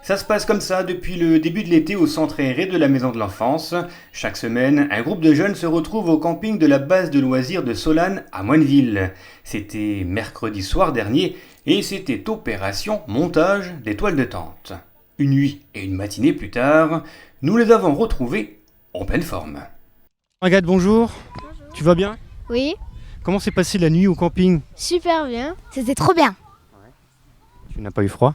Ça se passe comme ça depuis le début de l'été au centre aéré de la Maison de l'Enfance. Chaque semaine, un groupe de jeunes se retrouve au camping de la base de loisirs de Solane à Moineville. C'était mercredi soir dernier et c'était opération montage des toiles de tente. Une nuit et une matinée plus tard, nous les avons retrouvés en pleine forme. Agathe, bonjour. Tu vas bien? Oui, Comment s'est passée la nuit au camping? super bien. C'était trop bien. Tu n'as pas eu froid?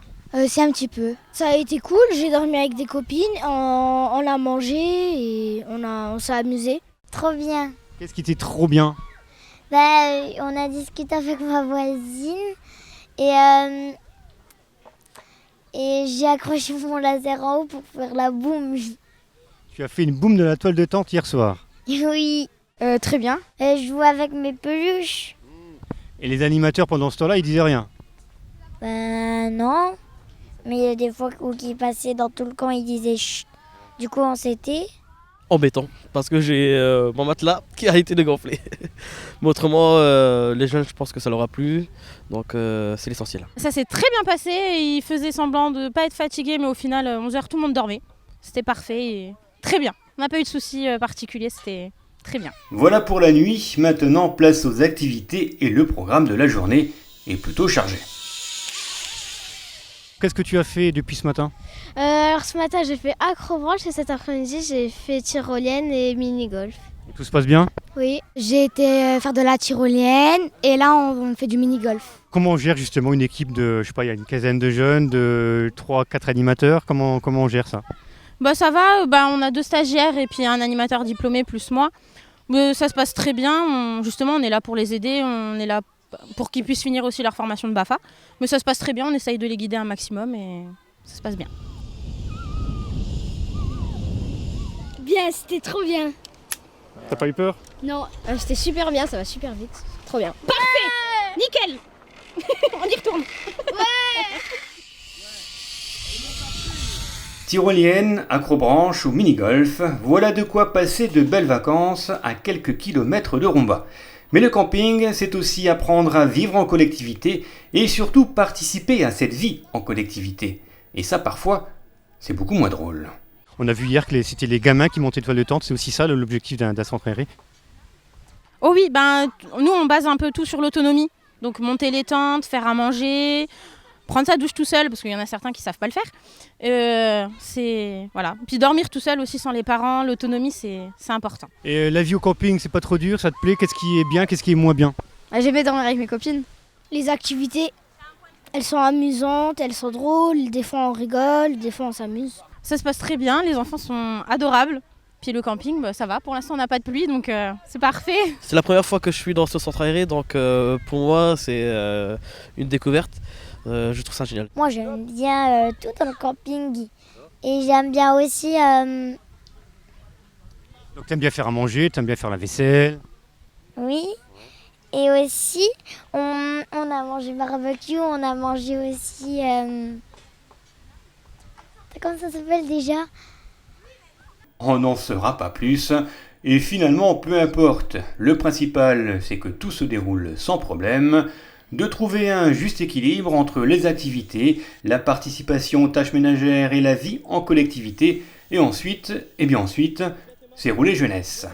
C'est un petit peu. Ça a été cool, j'ai dormi avec des copines, on a mangé et on s'est amusé. Trop bien. Qu'est-ce qui était trop bien? On a discuté avec ma voisine et j'ai accroché mon laser en haut pour faire la boum. Tu as fait une boum de la toile de tente hier soir. Oui. Très bien. Je jouais avec mes peluches. Et les animateurs pendant ce temps-là, ils disaient rien. Non. Mais il y a des fois où ils passaient dans tout le camp, ils disaient chut. Du coup, on s'était. Embêtant, parce que j'ai mon matelas qui a arrêté de gonfler. Mais autrement, les jeunes, je pense que ça leur a plu, donc c'est l'essentiel. Ça s'est très bien passé, ils faisaient semblant de ne pas être fatigués, mais au final, 11h, tout le monde dormait. C'était parfait et très bien. On n'a pas eu de soucis particuliers, c'était très bien. Voilà pour la nuit, maintenant place aux activités et le programme de la journée est plutôt chargé. Qu'est-ce que tu as fait depuis ce matin? Alors ce matin j'ai fait acrobranche et cet après-midi j'ai fait tyrolienne et mini-golf. Et tout se passe bien? Oui. J'ai été faire de la tyrolienne et là, on fait du mini-golf. Comment on gère justement une équipe de, je sais pas, il y a une quinzaine de jeunes, de 3-4 animateurs, comment on gère ça? Bah ça va, on a 2 stagiaires et puis un animateur diplômé plus moi. Ça se passe très bien, justement on est là pour les aider, on est là pour qu'ils puissent finir aussi leur formation de BAFA. Mais ça se passe très bien, on essaye de les guider un maximum et ça se passe bien. Bien, c'était trop bien. T'as pas eu peur? Non, c'était super bien, ça va super vite. Trop bien. Nickel. On y retourne. Tyrolienne, acrobranche ou mini-golf, voilà de quoi passer de belles vacances à quelques kilomètres de Rumba. Mais le camping, c'est aussi apprendre à vivre en collectivité et surtout participer à cette vie en collectivité. Et ça, parfois, c'est beaucoup moins drôle. On a vu hier que c'était les gamins qui montaient de toile de tente, c'est aussi ça l'objectif d'un centre aéré? Oh oui, nous on base un peu tout sur l'autonomie. Donc monter les tentes, faire à manger, prendre sa douche tout seul, parce qu'il y en a certains qui ne savent pas le faire. Voilà. Puis dormir tout seul aussi sans les parents, l'autonomie c'est important. Et la vie au camping, c'est pas trop dur, ça te plaît? Qu'est-ce qui est bien, qu'est-ce qui est moins bien? J'ai dormir avec mes copines. Les activités, elles sont amusantes, elles sont drôles. Des fois, on rigole, des fois, on s'amuse. Ça se passe très bien, les enfants sont adorables. Puis le camping, ça va. Pour l'instant, on n'a pas de pluie, donc c'est parfait. C'est la première fois que je suis dans ce centre aéré, donc pour moi c'est une découverte. Je trouve ça génial. Moi, j'aime bien tout dans le camping. Et j'aime bien aussi... Donc t'aimes bien faire à manger, t'aimes bien faire la vaisselle. Oui. Et aussi, on a mangé barbecue, on a mangé aussi... Comment ça s'appelle déjà? On n'en saura pas plus, et finalement, peu importe. Le principal, c'est que tout se déroule sans problème, de trouver un juste équilibre entre les activités, la participation aux tâches ménagères et la vie en collectivité, et ensuite, c'est rouler jeunesse.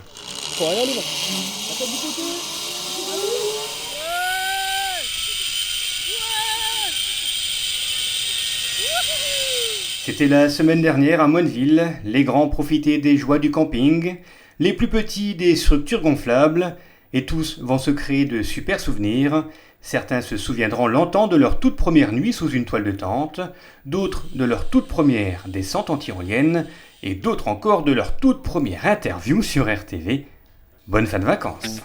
C'était la semaine dernière à Moineville, les grands profitaient des joies du camping, les plus petits des structures gonflables, et tous vont se créer de super souvenirs. Certains se souviendront longtemps de leur toute première nuit sous une toile de tente, d'autres de leur toute première descente en tyrolienne, et d'autres encore de leur toute première interview sur RTV. Bonne fin de vacances!